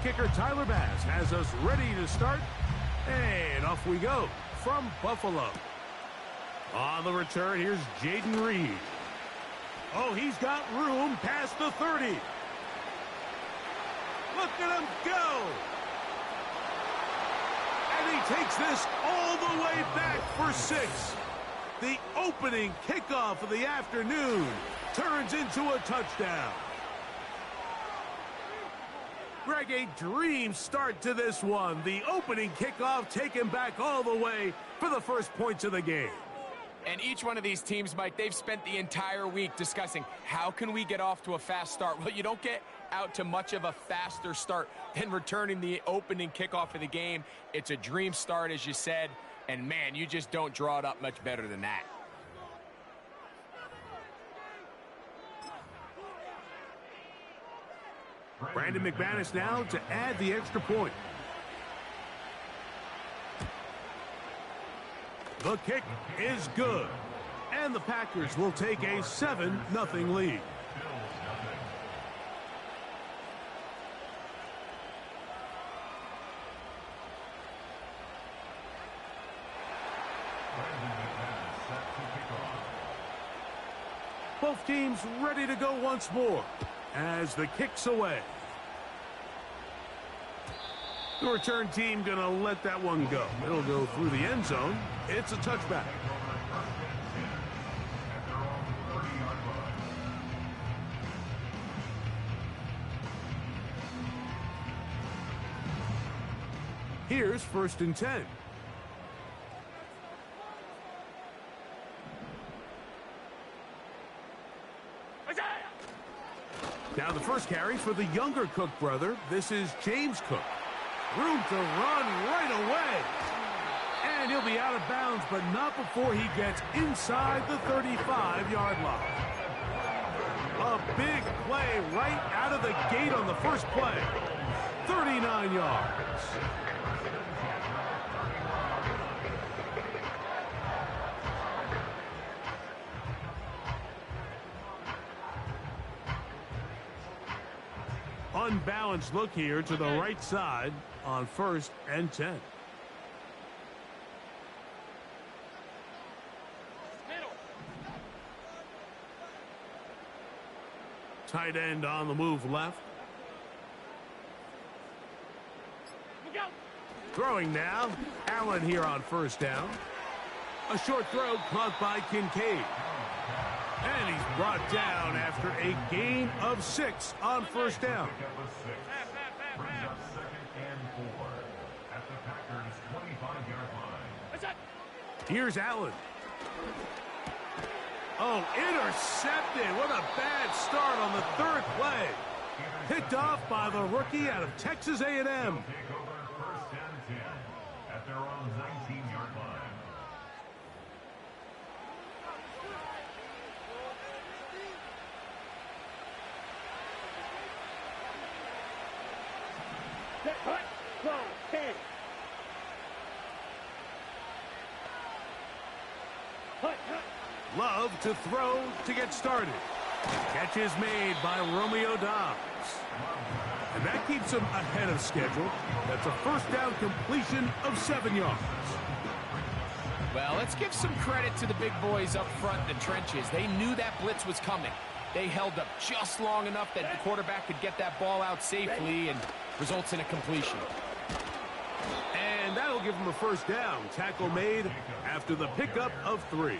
kicker Tyler Bass has us ready to start. And off we go from Buffalo. On the return, here's Jaden Reed. Oh, he's got room past the 30. Look at him go. And he takes this all the way back for 6. The opening kickoff of the afternoon turns into a touchdown. Greg, a dream start to this one. The opening kickoff taken back all the way for the first points of the game. And each one of these teams, Mike, they've spent the entire week discussing how can we get off to a fast start. Well, you don't get out to much of a faster start than returning the opening kickoff of the game. It's a dream start, as you said, and man, you just don't draw it up much better than that. Brandon McManus now to add the extra point. The kick is good. And the Packers will take a 7-0 lead. Both teams ready to go once more as the kick's away. The return team gonna let that one go. It'll go through the end zone. It's a touchback. Here's 1st and 10. Now the first carry for the younger Cook brother. This is James Cook. Room to run right away. And he'll be out of bounds, but not before he gets inside the 35-yard line. A big play right out of the gate on the first play. 39 yards. Unbalanced look here to the right side on 1st and 10. Tight end on the move left. Throwing now. Allen here on 1st down. A short throw caught by Kincaid. And he's brought down after a gain of 6 on 1st down. Here's Allen. Oh, intercepted. What a bad start on the 3rd play. Picked off by the rookie out of Texas A&M. At their own 19-yard line. Love to throw to get started. Catch is made by Romeo Dobbs. And that keeps him ahead of schedule. That's a 1st down completion of 7 yards. Well, let's give some credit to the big boys up front in the trenches. They knew that blitz was coming. They held up just long enough that the quarterback could get that ball out safely and results in a completion. And that'll give them a 1st down. Tackle made after the pickup of 3.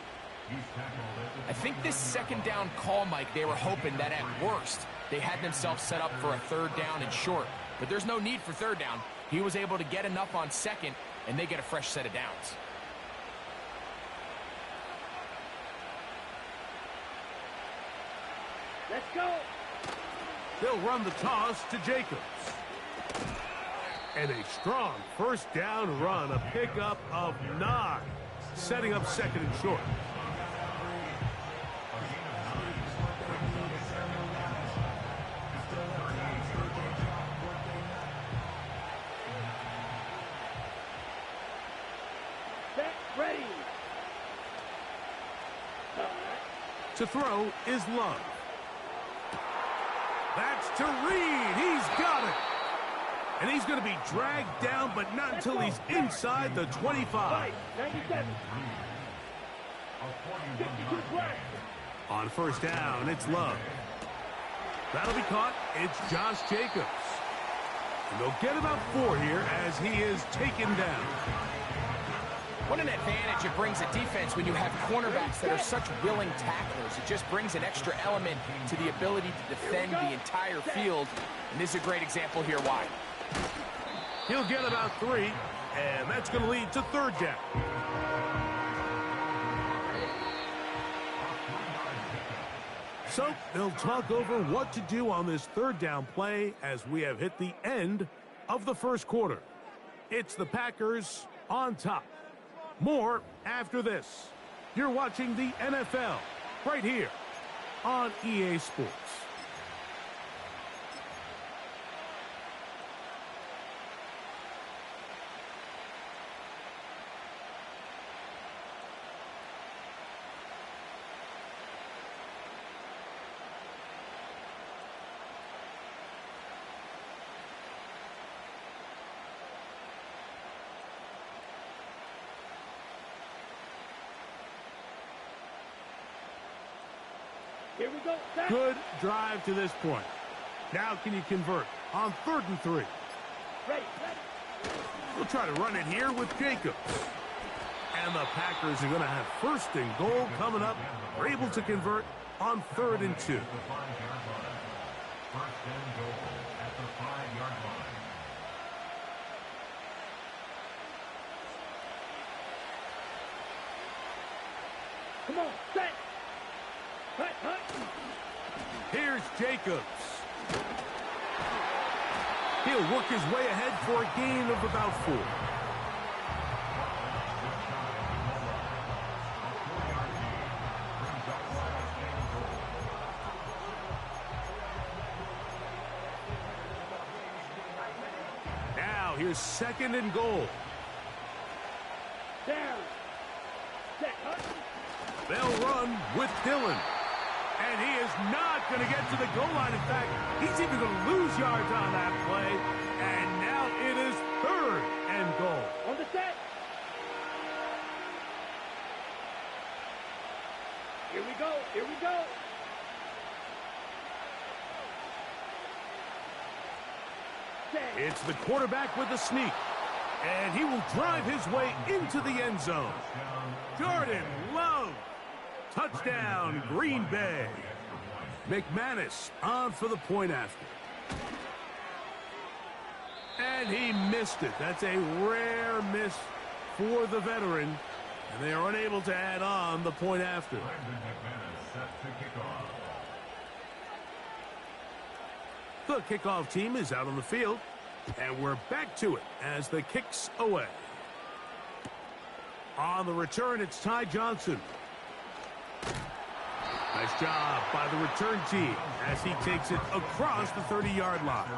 I think this 2nd down call, Mike, they were hoping that at worst they had themselves set up for a 3rd down and short. But there's no need for 3rd down. He was able to get enough on 2nd, and they get a fresh set of downs. Let's go. They'll run the toss to Jacobs. And a strong 1st down run, a pickup of 9, setting up 2nd and short. Ready. To throw is Love. That's to Reed. He's got it. And he's going to be dragged down, but not until he's inside the 25. 97. 52 plus. On first down, it's Love. That'll be caught. It's Josh Jacobs. And they'll get about 4 here as he is taken down. What an advantage it brings a defense when you have cornerbacks that are such willing tacklers. It just brings an extra element to the ability to defend the entire field. And this is a great example here why. He'll get about 3, and that's going to lead to third down. So they'll talk over what to do on this third down play as we have hit the end of the first quarter. It's the Packers on top. More after this. You're watching the NFL right here on EA Sports. Here we go. Set. Good drive to this point. Now can you convert on 3rd and 3? Ready. We'll try to run it here with Jacobs. And the Packers are going to have 1st and goal coming up. We're able to convert on 3rd and 2. 1st and goal at the 5-yard line. Come on. Set. Hut. Here's Jacobs. He'll work his way ahead for a gain of about 4. Now here's 2nd and goal. Down. Set. Hut. They'll run with Dillon. And he is not going to get to the goal line. In fact, he's even going to lose yards on that play. And now it is 3rd and goal. On the set. Here we go. Set. It's the quarterback with the sneak. And he will drive his way into the end zone. Jordan Love. Touchdown, Green Bay. McManus on for the point after. And he missed it. That's a rare miss for the veteran. And they are unable to add on the point after. The kickoff team is out on the field. And we're back to it as the kick's away. On the return, it's Ty Johnson. Nice job by the return team as he takes it across the 30-yard line.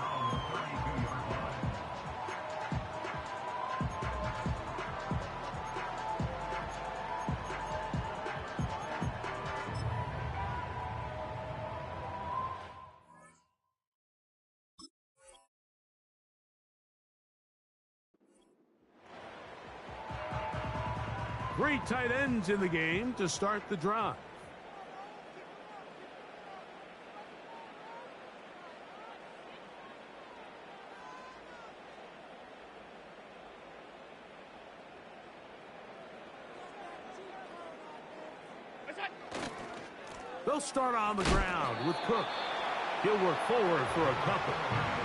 Three tight ends in the game to start the drive. They'll start on the ground with Cook. He'll work forward for a couple.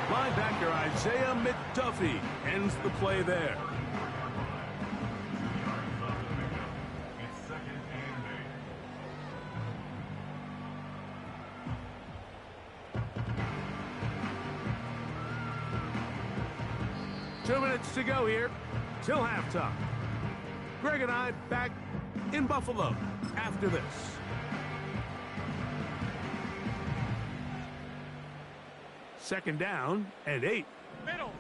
Linebacker Isaiah McDuffie ends the play there. It's 2nd and 8. 2 minutes to go here till halftime. Greg and I back in Buffalo after this. Second down and 8. Middle.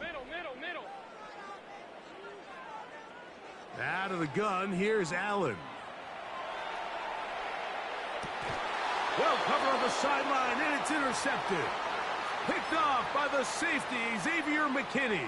Out of the gun, here's Allen. Well covered on the sideline, and it's intercepted. Picked off by the safety, Xavier McKinney.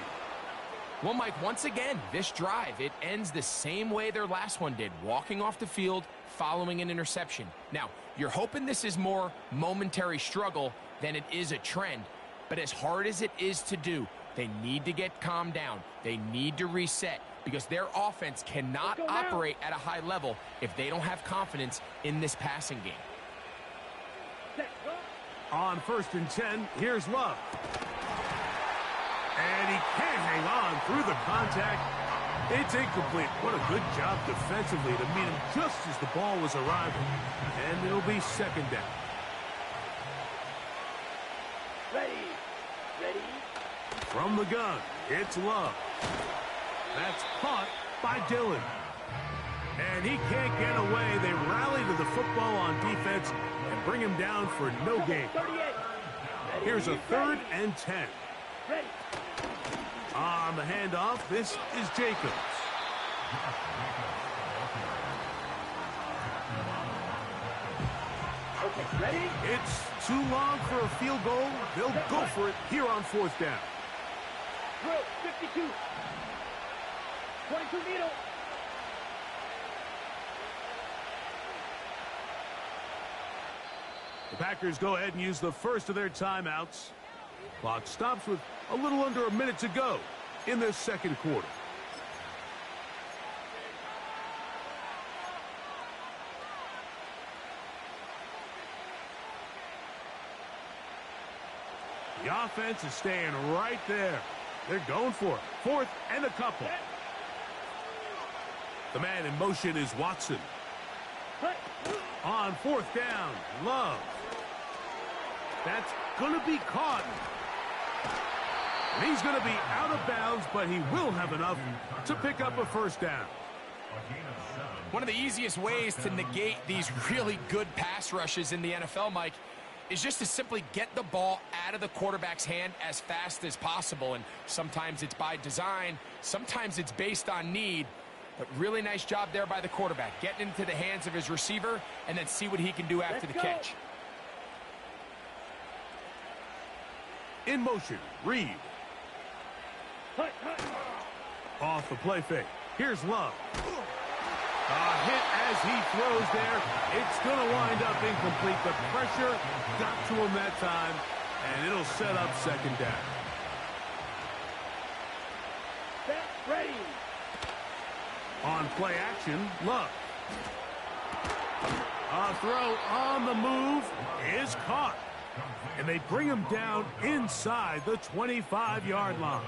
Well, Mike, once again, this drive, it ends the same way their last one did, walking off the field, following an interception. Now, you're hoping this is more momentary struggle than it is a trend, but as hard as it is to do, they need to get calmed down. They need to reset because their offense cannot operate at a high level if they don't have confidence in this passing game. On 1st and 10, here's Love. And he can't hang on through the contact. It's incomplete. What a good job defensively to meet him just as the ball was arriving. And it'll be 2nd down. Ready. From the gun, it's Love. That's caught by Dillon. And he can't get away. They rally to the football on defense and bring him down for no gain. Here's a 3rd and 10. Ready. On the handoff, this is Jacobs. Okay, ready? It's too long for a field goal. They'll go for it here on 4th down. Drill, 52. 22 needle. The Packers go ahead and use the first of their timeouts. Clock stops with a little under a minute to go in the 2nd quarter. The offense is staying right there. They're going for it. 4th and a couple. The man in motion is Watson. On 4th down, Love. That's going to be caught. And he's going to be out of bounds, but he will have enough to pick up a 1st down. One of the easiest ways to negate these really good pass rushes in the NFL, Mike, is just to simply get the ball out of the quarterback's hand as fast as possible. And sometimes it's by design, sometimes it's based on need. But really nice job there by the quarterback, getting into the hands of his receiver and then see what he can do after the catch. In motion, Reed. Off the play fake. Here's Love. A hit as he throws there. It's going to wind up incomplete. The pressure got to him that time, and it'll set up 2nd down. Set, ready. On play action, Love. A throw on the move is caught. And they bring him down inside the 25-yard line.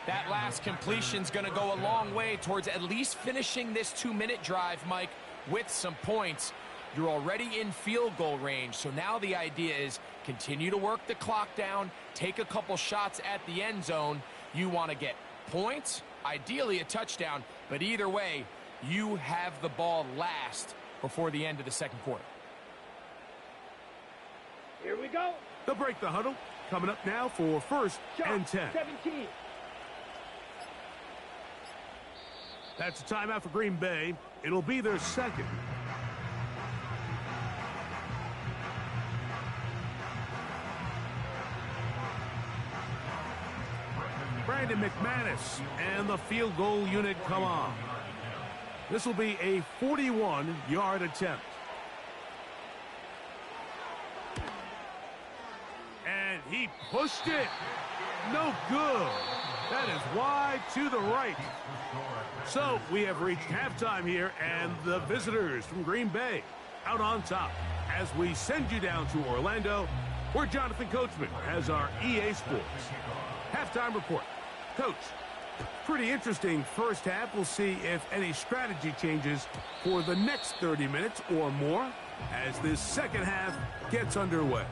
That last completion's going to go a long way towards at least finishing this 2-minute drive, Mike, with some points. You're already in field goal range, so now the idea is continue to work the clock down, take a couple shots at the end zone. You want to get points, ideally a touchdown, but either way, you have the ball last before the end of the 2nd quarter. Here we go. They'll break the huddle. Coming up now for 1st and 10. 17. That's a timeout for Green Bay. It'll be their 2nd. Brandon McManus and the field goal unit come on. This will be a 41-yard attempt. And he pushed it. No good. That is wide to the right. So we have reached halftime here, and the visitors from Green Bay out on top as we send you down to Orlando, where Jonathan Coachman has our EA Sports halftime report. Coach, pretty interesting first half. We'll see if any strategy changes for the next 30 minutes or more as this 2nd half gets underway.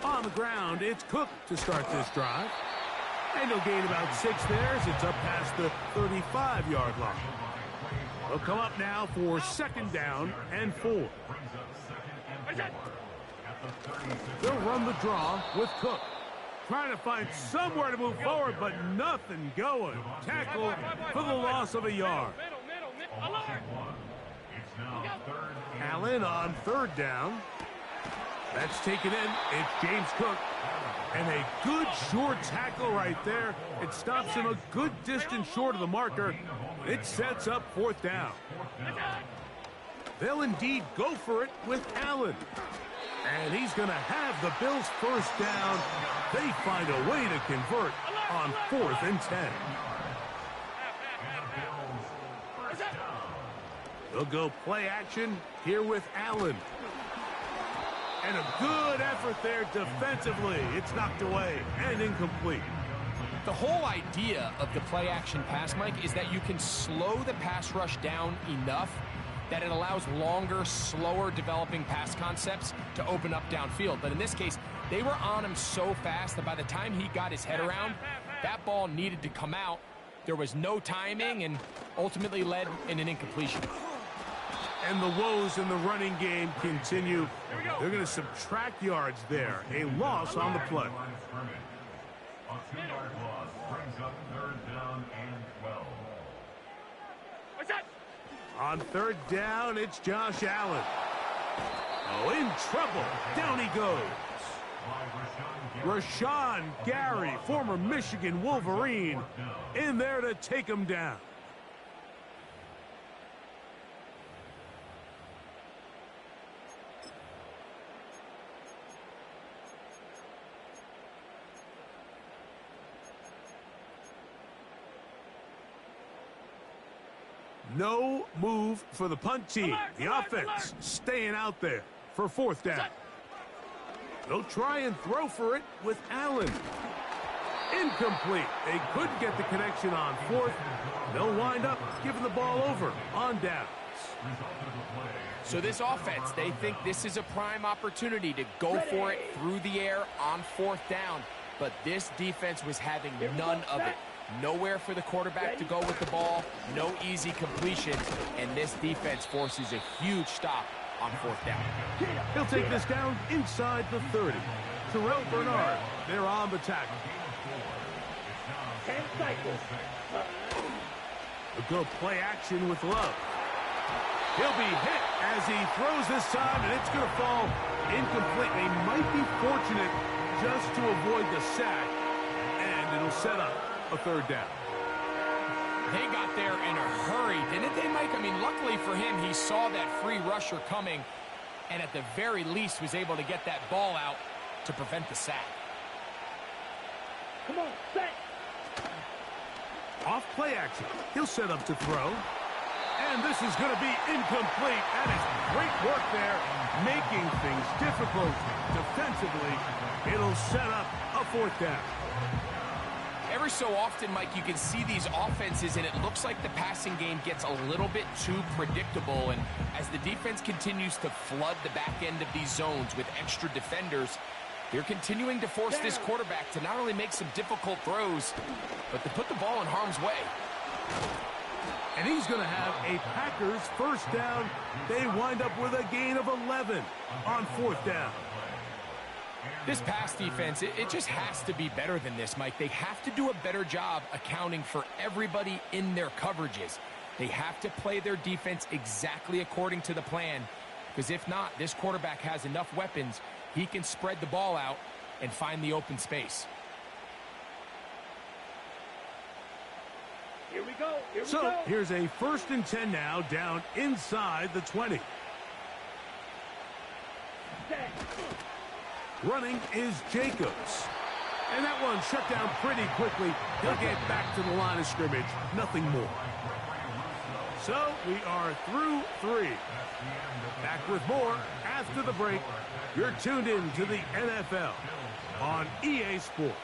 On the ground, it's Cook to start this drive. And he'll gain about 6 there as it's up past the 35-yard line. They'll come up now for 2nd down and 4. They'll run the draw with Cook. Trying to find somewhere to move forward, but nothing going. Tackle for the loss of a yard. Alert! It's now third and Allen on third down. That's taken in. It's James Cook. And a good short tackle right there. It stops him a good distance short of the marker. It sets up fourth down. They'll indeed go for it with Allen. And he's going to have the Bills first down. They find a way to convert on 4th and 10. They'll go play action here with Allen. And a good effort there defensively. It's knocked away and incomplete. The whole idea of the play-action pass, Mike, is that you can slow the pass rush down enough that it allows longer, slower developing pass concepts to open up downfield. But in this case, they were on him so fast that by the time he got his head around, that ball needed to come out. There was no timing and ultimately led in an incompletion. And the woes in the running game continue. They're going to subtract yards there. A loss on the play. A 2-yard loss brings up third down and 12. What's that? On third down, it's Josh Allen. Oh, in trouble. Down he goes. Rashawn Gary, former Michigan Wolverine, in there to take him down. No move for the punt team. The offense staying out there for fourth down. They'll try and throw for it with Allen. Incomplete. They couldn't get the connection on fourth. They'll wind up giving the ball over on downs. So this offense, they think this is a prime opportunity to go for it through the air on fourth down. But this defense was having none of it. Nowhere for the quarterback to go with the ball, no easy completion, and this defense forces a huge stop on fourth down. He'll take this down inside the 30. Terrell Bernard, they're on the tackle. 10 cycles. They'll go play action with Love. He'll be hit as he throws this time, and it's going to fall incomplete. They might be fortunate just to avoid the sack, and it'll set up a third down. They got there in a hurry, didn't they, Mike? I mean, luckily for him, he saw that free rusher coming and at the very least was able to get that ball out to prevent the sack. Come on, set. Off play action. He'll set up to throw. And this is going to be incomplete. That is great work there, making things difficult defensively. It'll set up a fourth down. Every so often, Mike, you can see these offenses, and it looks like the passing game gets a little bit too predictable. And as the defense continues to flood the back end of these zones with extra defenders, they're continuing to force this quarterback to not only make some difficult throws, but to put the ball in harm's way. And he's going to have a Packers first down. They wind up with a gain of 11 on fourth down. This pass defense, it just has to be better than this, Mike. They have to do a better job accounting for everybody in their coverages. They have to play their defense exactly according to the plan, because if not, this quarterback has enough weapons, he can spread the ball out and find the open space. Here we go. Here we So go. here's a 1st and 10 now, down inside the 20. Set. Running is Jacobs. And that one shut down pretty quickly. He'll get back to the line of scrimmage. Nothing more. So we are through 3. Back with more after the break. You're tuned in to the NFL on EA Sports.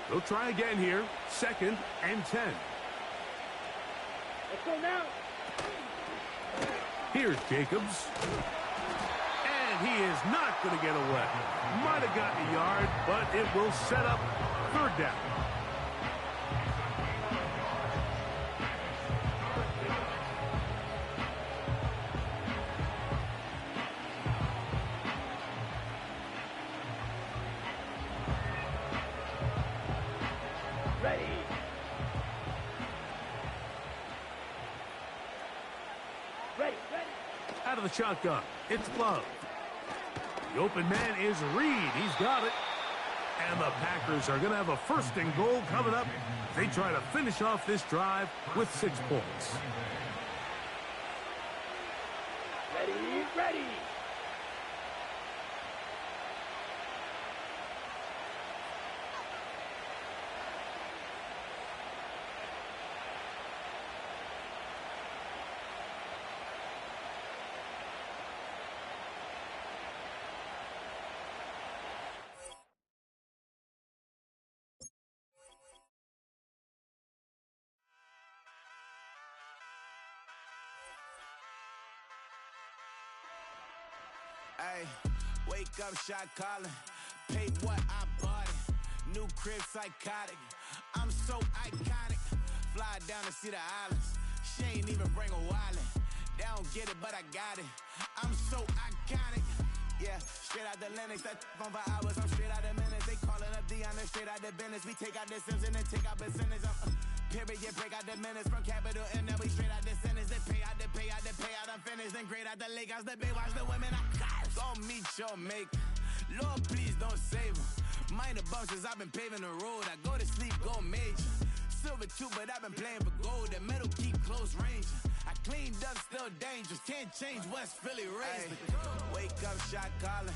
They'll try again here. 2nd and 10. Let's go now. Here's Jacobs. And he is not going to get away. Might have gotten a yard, but it will set up 3rd down. out of the shotgun. It's Love. The open man is Reed. He's got it. And the Packers are going to have a first and goal coming up. They try to finish off this drive with 6 points. Ready, ready. Ay, wake up, shot calling. Paid what I bought it. New crib, psychotic. I'm so iconic. Fly down to see the islands. She ain't even bring a wallet. They don't get it, but I got it. I'm so iconic. Yeah, straight out the Linux. That on for hours. I'm straight out the minutes. They calling up Dion. Straight out the business. We take out the Sims and then take out percentage. Period, break out the minutes from capital and now we straight out the sentence. They pay out, they pay out, they pay out, I'm finished. Then grade out the Lakers, the big watch the women. I got gon' meet your mate. Lord, please don't save them. Minor bumps as I've been paving the road. I go to sleep, go major. Silver too, but I've been playing for gold. The metal keep close range. I cleaned up, still dangerous. Can't change West Philly raised. Wake up, shot calling.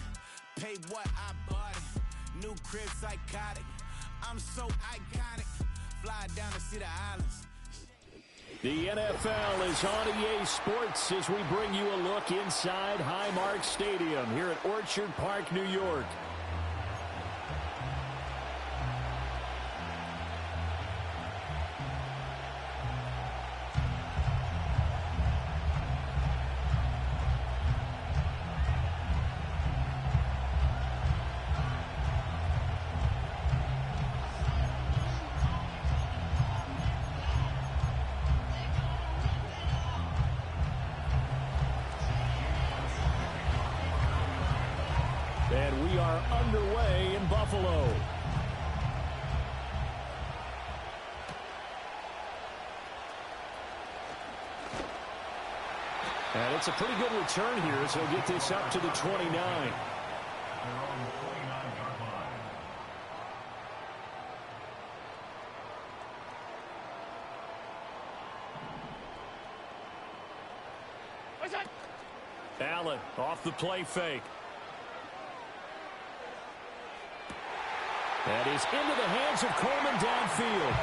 Pay what I bought it. New crib, psychotic. I'm so iconic. Fly down to see the islands. The NFL is on EA Sports as we bring you a look inside Highmark Stadium here at Orchard Park, New York. And we are underway in Buffalo. And it's a pretty good return here as he'll get this up to the 29. Allen off the play fake. That is into the hands of Coleman downfield.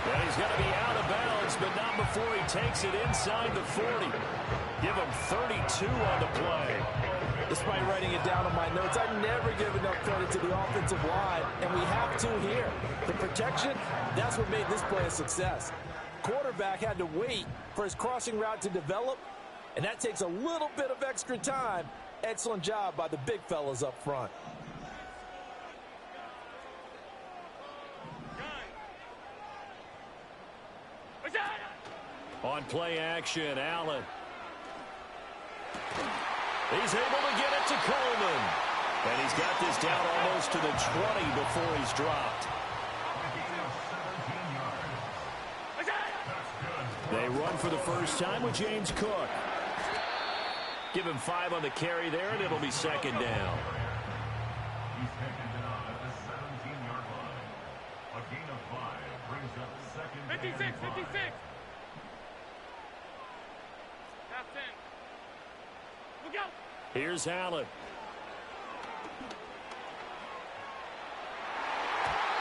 And he's going to be out of bounds, but not before he takes it inside the 40. Give him 32 on the play. Despite writing it down on my notes, I never give enough credit to the offensive line, and we have to here. The protection, that's what made this play a success. Quarterback had to wait for his crossing route to develop, and that takes a little bit of extra time. Excellent job by the big fellas up front. On play action, Allen. He's able to get it to Coleman. And he's got this down almost to the 20 before he's dropped. They run for the first time with James Cook. Give him 5 on the carry there, and it'll be second down. He's taken down at the 17-yard line. A gain of 5 brings up second and 5. 56. Half 10. Look out. Here's Allen.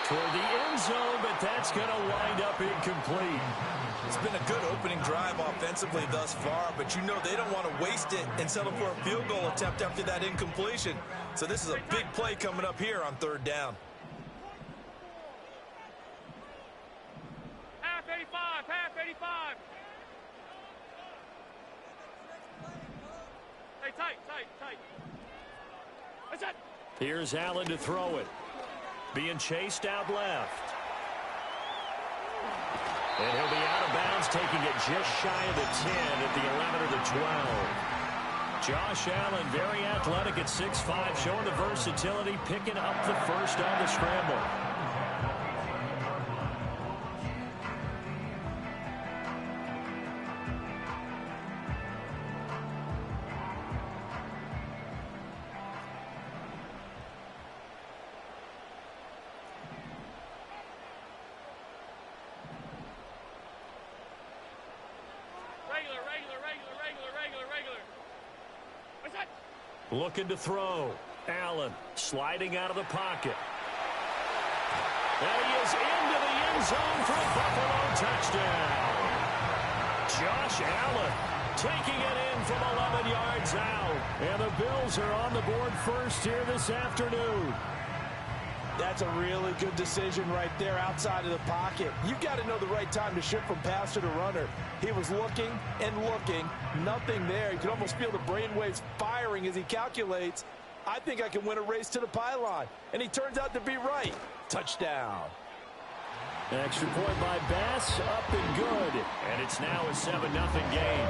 Toward the end zone, but that's going to wind up incomplete. It's been a good opening drive offensively thus far, but you know they don't want to waste it and settle for a field goal attempt after that incompletion. So this is a big play coming up here on third down. Half 85. Hey, tight. What's that? Here's Allen to throw it. Being chased out left. And he'll be out of bounds, taking it just shy of the 10 at the 11 or the 12. Josh Allen, very athletic at 6'5", showing the versatility, picking up the first on the scramble. Looking to throw. Allen sliding out of the pocket. And he is into the end zone for a Buffalo touchdown. Josh Allen taking it in from 11 yards out. And the Bills are on the board first here this afternoon. That's a really good decision right there outside of the pocket. You've got to know the right time to shift from passer to runner. He was looking and looking. Nothing there. You can almost feel the brainwaves firing as he calculates, I think I can win a race to the pylon. And he turns out to be right. Touchdown. Extra point by Bass, up and good. And it's now a 7-0 game.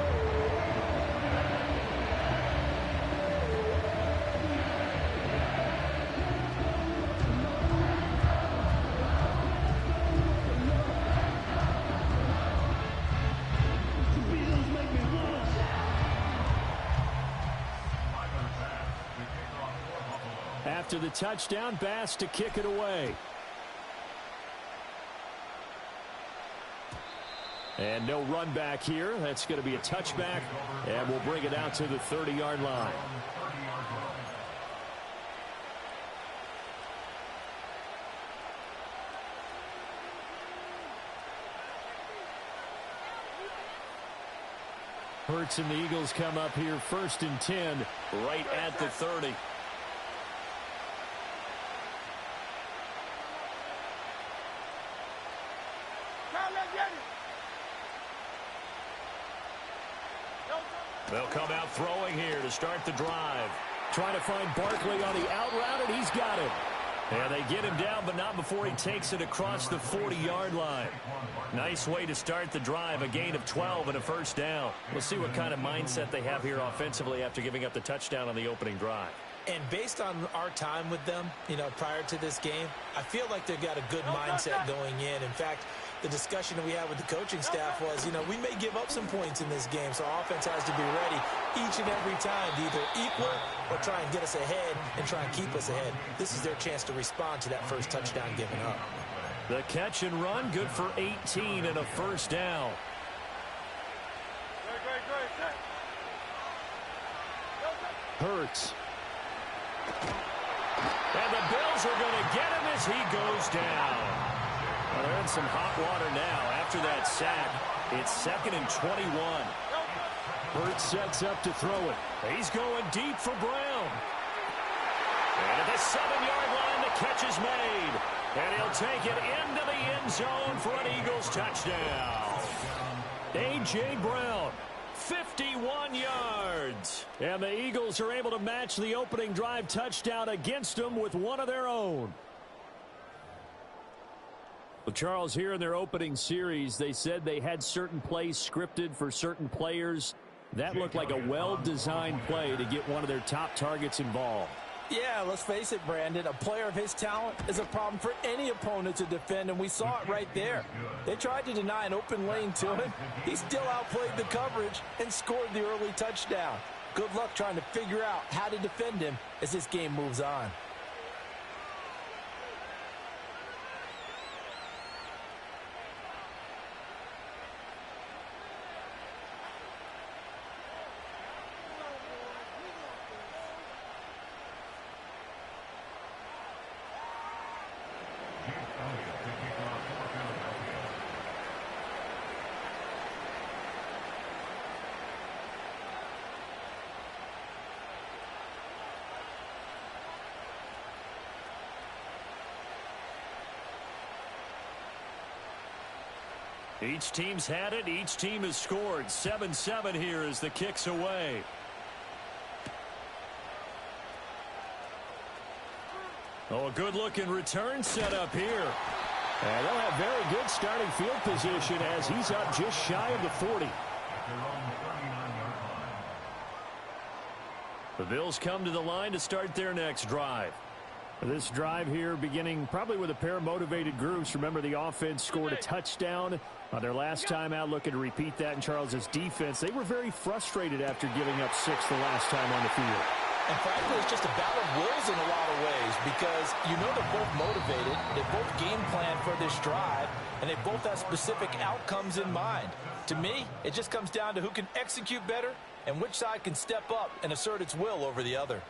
After the touchdown, Bass to kick it away. And no run back here. That's going to be a touchback, and we'll bring it out to the 30-yard line. Hurts and the Eagles come up here 1st and 10, right at the 30. They'll come out throwing here to start the drive. Trying to find Barkley on the out route, and he's got it. And they get him down, but not before he takes it across the 40-yard line. Nice way to start the drive, a gain of 12 and a first down. We'll see what kind of mindset they have here offensively after giving up the touchdown on the opening drive. And based on our time with them, prior to this game, I feel like they've got a good mindset going in. In fact, the discussion that we had with the coaching staff was, we may give up some points in this game, so our offense has to be ready each and every time to either equal or try and get us ahead and try and keep us ahead. This is their chance to respond to that first touchdown given up. The catch and run, good for 18 and a first down. Hurts. And the Bills are going to get him as he goes down. Well, they're in some hot water now. After that sack, it's 2nd and 21. Hurts sets up to throw it. He's going deep for Brown. And at the 7-yard line, the catch is made. And he'll take it into the end zone for an Eagles touchdown. A.J. Brown, 51 yards. And the Eagles are able to match the opening drive touchdown against them with one of their own. Well, Charles, here in their opening series, they said they had certain plays scripted for certain players. That looked like a well-designed play to get one of their top targets involved. Yeah, let's face it, Brandon. A player of his talent is a problem for any opponent to defend, and we saw it right there. They tried to deny an open lane to him. He still outplayed the coverage and scored the early touchdown. Good luck trying to figure out how to defend him as this game moves on. Each team's had it. Each team has scored. 7-7 here as the kick's away. Oh, a good-looking return set up here. And they'll have very good starting field position as he's up just shy of the 40. The Bills come to the line to start their next drive. This drive here beginning probably with a pair of motivated groups. Remember, the offense scored a touchdown on their last time out, looking to repeat that in Charles's defense. They were very frustrated after giving up 6 the last time on the field. And frankly, it's just a battle of wills in a lot of ways because they're both motivated. They both game plan for this drive, and they both have specific outcomes in mind. To me, it just comes down to who can execute better and which side can step up and assert its will over the other.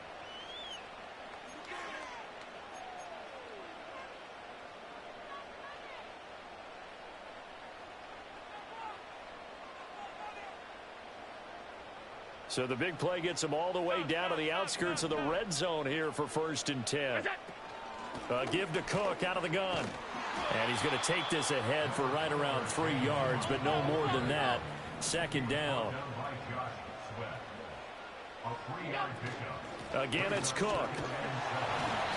So the big play gets him all the way down to the outskirts of the red zone here for 1st and 10. Give to Cook out of the gun. And he's going to take this ahead for right around 3 yards, but no more than that. 2nd down. Again, it's Cook.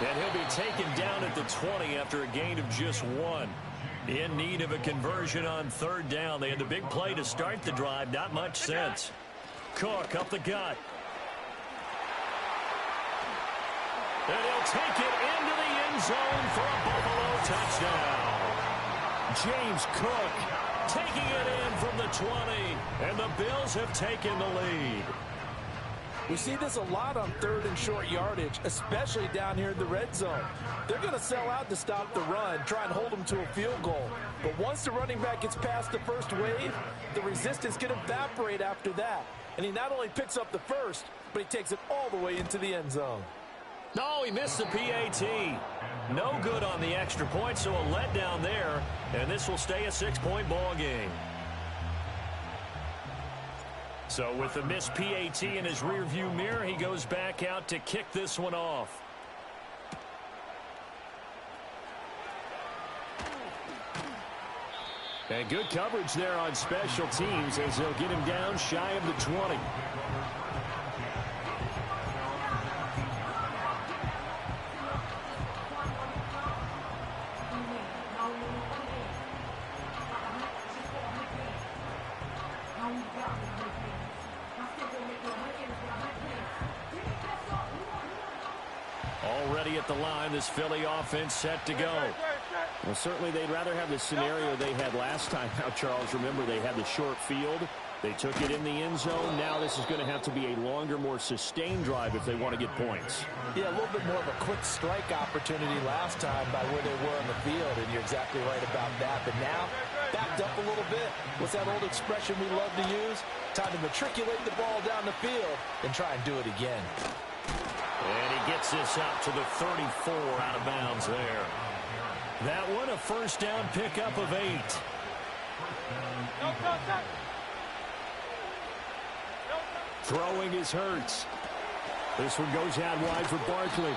And he'll be taken down at the 20 after a gain of just 1. In need of a conversion on 3rd down. They had the big play to start the drive. Not much sense. Cook up the gut. And he'll take it into the end zone for a Buffalo touchdown. James Cook taking it in from the 20, and the Bills have taken the lead. We see this a lot on 3rd and short yardage, especially down here in the red zone. They're going to sell out to stop the run, try and hold them to a field goal. But once the running back gets past the first wave, the resistance can evaporate after that. And he not only picks up the first, but he takes it all the way into the end zone. No, he missed the PAT. No good on the extra point, so a letdown there. And this will stay a 6-point ball game. So with the missed PAT in his rearview mirror, he goes back out to kick this one off. And good coverage there on special teams as they'll get him down shy of the 20. Already at the line, this Philly offense set to go. Well, certainly they'd rather have the scenario they had last time. Now, Charles, remember they had the short field. They took it in the end zone. Now this is going to have to be a longer, more sustained drive if they want to get points. Yeah, a little bit more of a quick strike opportunity last time by where they were on the field, and you're exactly right about that. But now, backed up a little bit. What's that old expression we love to use? Time to matriculate the ball down the field and try and do it again. And he gets this up to the 34 out of bounds there. That one, a 1st down pickup of 8. Throwing is Hurts. This one goes out wide for Barkley.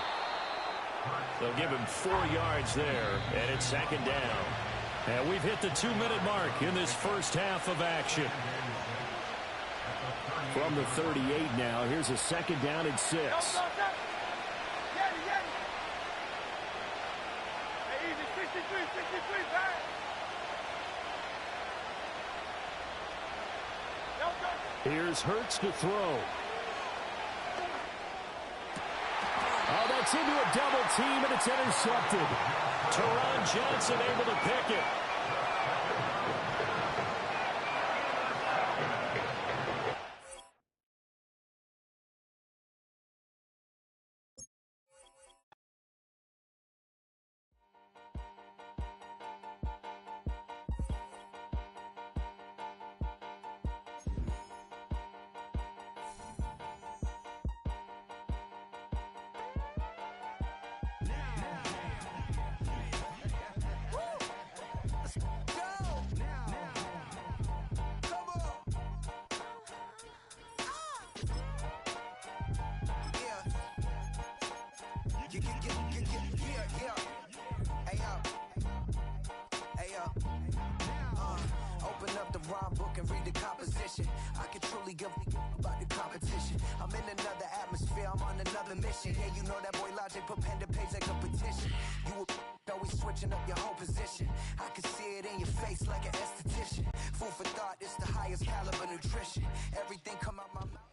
They'll give him 4 yards there, and it's 2nd down. And we've hit the 2-minute mark in this first half of action. From the 38 now, here's a 2nd down and 6. Here's Hurts to throw. Oh, that's into a double team, and it's intercepted. Teron Johnson able to pick it. Open up the rhyme book and read the composition. I can truly give about the competition. I'm in another atmosphere, I'm on another mission. Yeah, you know that boy Logic put pen to page like a petition. You were always switching up your whole position. I can see it in your face like an esthetician. Food for thought, it's the highest caliber nutrition. Everything come out my mouth.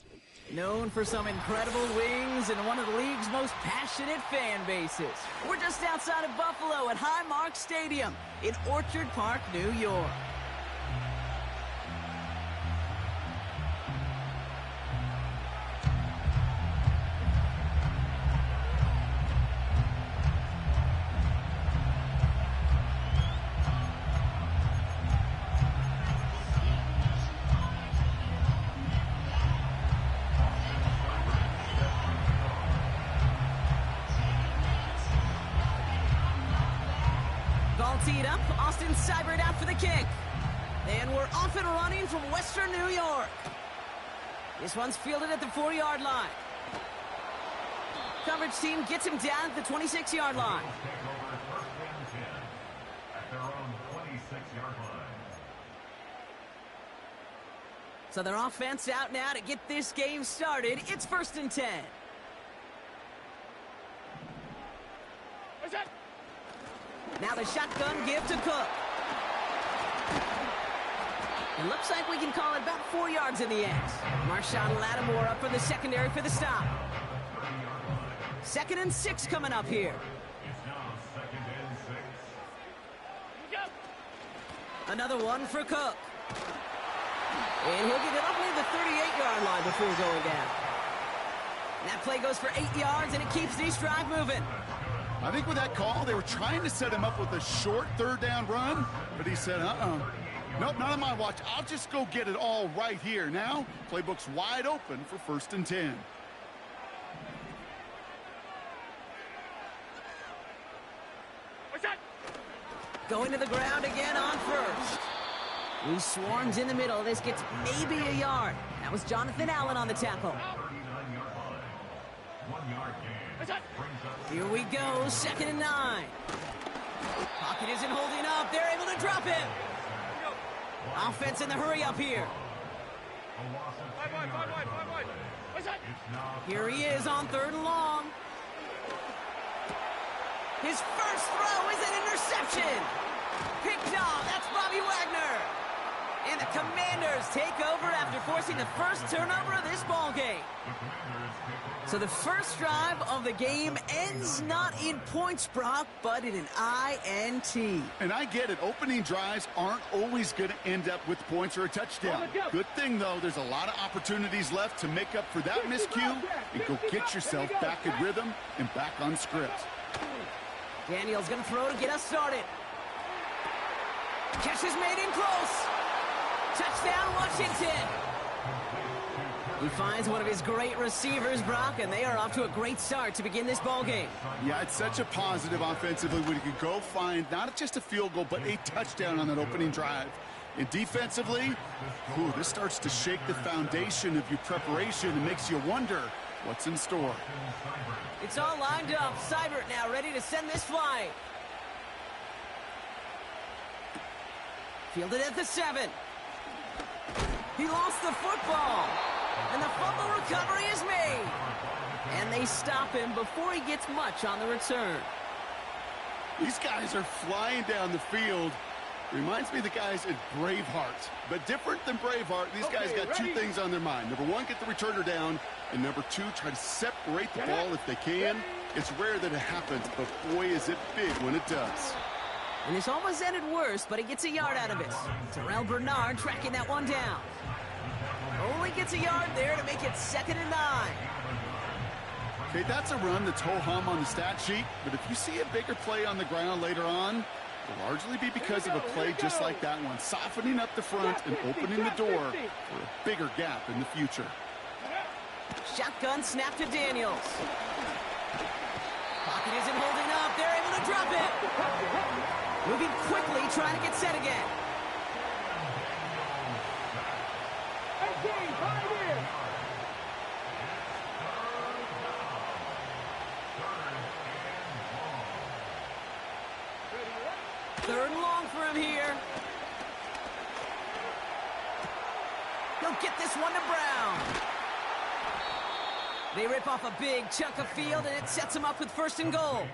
Known for some incredible wings and one of the league's most passionate fan bases. We're just outside of Buffalo at Highmark Stadium in Orchard Park, New York. tee it up. Austin Seibert out for the kick. And we're off and running from Western New York. This one's fielded at the 4-yard line. Coverage team gets him down at the 26-yard line. So their offense out now to get this game started. It's 1st and 10. Now the shotgun give to Cook. It looks like we can call it about 4 yards in the end. Marshawn Lattimore up for the secondary for the stop. 2nd and 6 coming up here. Another one for Cook. And he'll get it up near the 38-yard line before going down. And that play goes for 8 yards, and it keeps this drive moving. I think with that call, they were trying to set him up with a short 3rd down run, but he said, nope, not on my watch. I'll just go get it all right here. Now, playbook's wide open for 1st and 10. Going to the ground again on 1st. He swarms in the middle. This gets maybe a yard. That was Jonathan Allen on the tackle. Here we go, 2nd and 9. Pocket isn't holding up. They're able to drop him. Offense in the hurry up here. Here he is on 3rd and long. His first throw is an interception. Picked off. That's Bobby Wagner. And the Commanders take over after forcing the first turnover of this ball game. So the first drive of the game ends not in points, Brock, but in an INT. And I get it. Opening drives aren't always going to end up with points or a touchdown. Good thing, though, there's a lot of opportunities left to make up for that miscue and go get yourself back in rhythm and back on script. Daniel's going to throw to get us started. Catch is made in close. Touchdown, Washington. He finds one of his great receivers, Brock, and they are off to a great start to begin this ball game. Yeah, it's such a positive offensively when you can go find not just a field goal, but a touchdown on that opening drive. And defensively, this starts to shake the foundation of your preparation and makes you wonder what's in store. It's all lined up. Seibert now ready to send this flying. Fielded at the 7. He lost the football. And the fumble recovery is made. And they stop him before he gets much on the return. These guys are flying down the field. Reminds me of the guys at Braveheart. But different than Braveheart, these guys got 2 things on their mind. Number 1, get the returner down. And number 2, try to separate the ball if they can. It's rare that it happens, but boy, is it big when it does. And this almost ended worse, but he gets a yard out of it. Terrell Bernard tracking that one down. Only gets a yard there to make it 2nd and 9. Okay, that's a run that's ho-hum on the stat sheet, but if you see a bigger play on the ground later on, it'll largely be because of a play just like that one, softening up the front and opening the door for a bigger gap in the future. Shotgun snap to Daniels. Pocket isn't holding up. They're able to drop it. Moving quickly, trying to get set again. Third and long for him here. He'll get this one to Brown. They rip off a big chunk of field, and it sets him up with 1st and goal.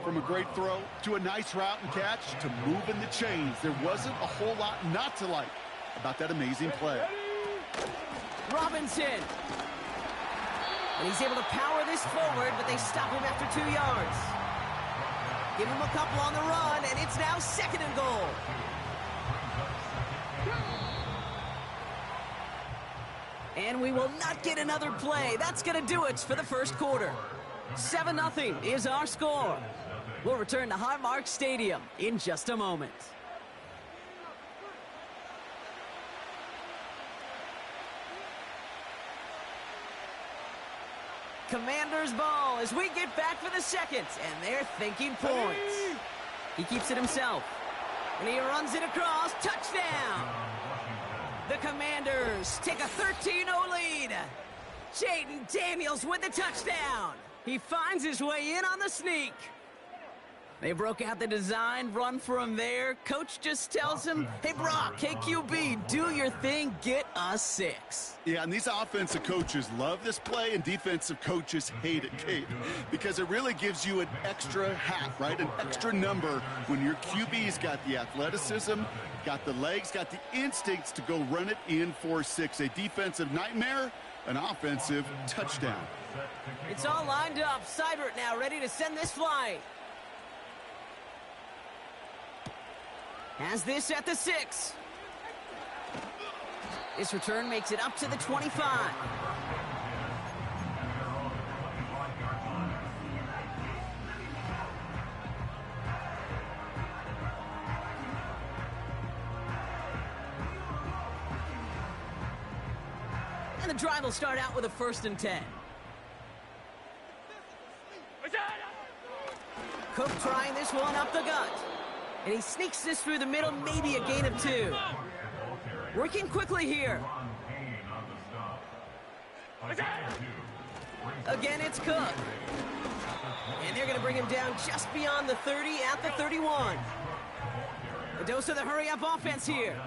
From a great throw to a nice route and catch to moving the chains, there wasn't a whole lot not to like about that amazing play. Robinson. And he's able to power this forward, but they stop him after 2 yards. Give him a couple on the run, and it's now 2nd and goal. And we will not get another play. That's going to do it for the first quarter. 7-0 is our score. We'll return to Highmark Stadium in just a moment. Commanders ball as we get back for the second, and they're thinking points. He keeps it himself. And he runs it across. Touchdown! The Commanders take a 13-0 lead. Jaden Daniels with the touchdown. He finds his way in on the sneak. They broke out the design, run for him there. Coach just tells him, hey, Brock, hey, QB, do your thing, get us 6. Yeah, and these offensive coaches love this play, and defensive coaches hate it, Kate, because it really gives you an extra hat, right, an extra number when your QB's got the athleticism, got the legs, got the instincts to go run it in for 6. A defensive nightmare, an offensive touchdown. It's all lined up. Seibert now ready to send this flying. Has this at the 6. This return makes it up to the 25. And the drive will start out with a 1st and 10. Cook trying this one up the gut. And he sneaks this through the middle, maybe a gain of 2. Working quickly here. Again, it's Cook. And they're going to bring him down just beyond the 30 at the 31. A dose of the hurry-up offense here.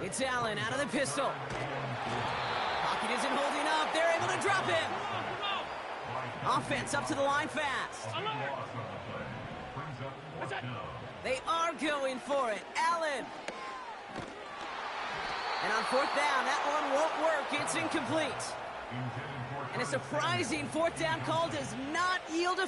It's Allen out of the pistol. Pocket isn't holding up. They're able to drop him. Offense up to the line fast. They are going for it. Allen. And on 4th down, that one won't work. It's incomplete. And a surprising 4th down call does not yield a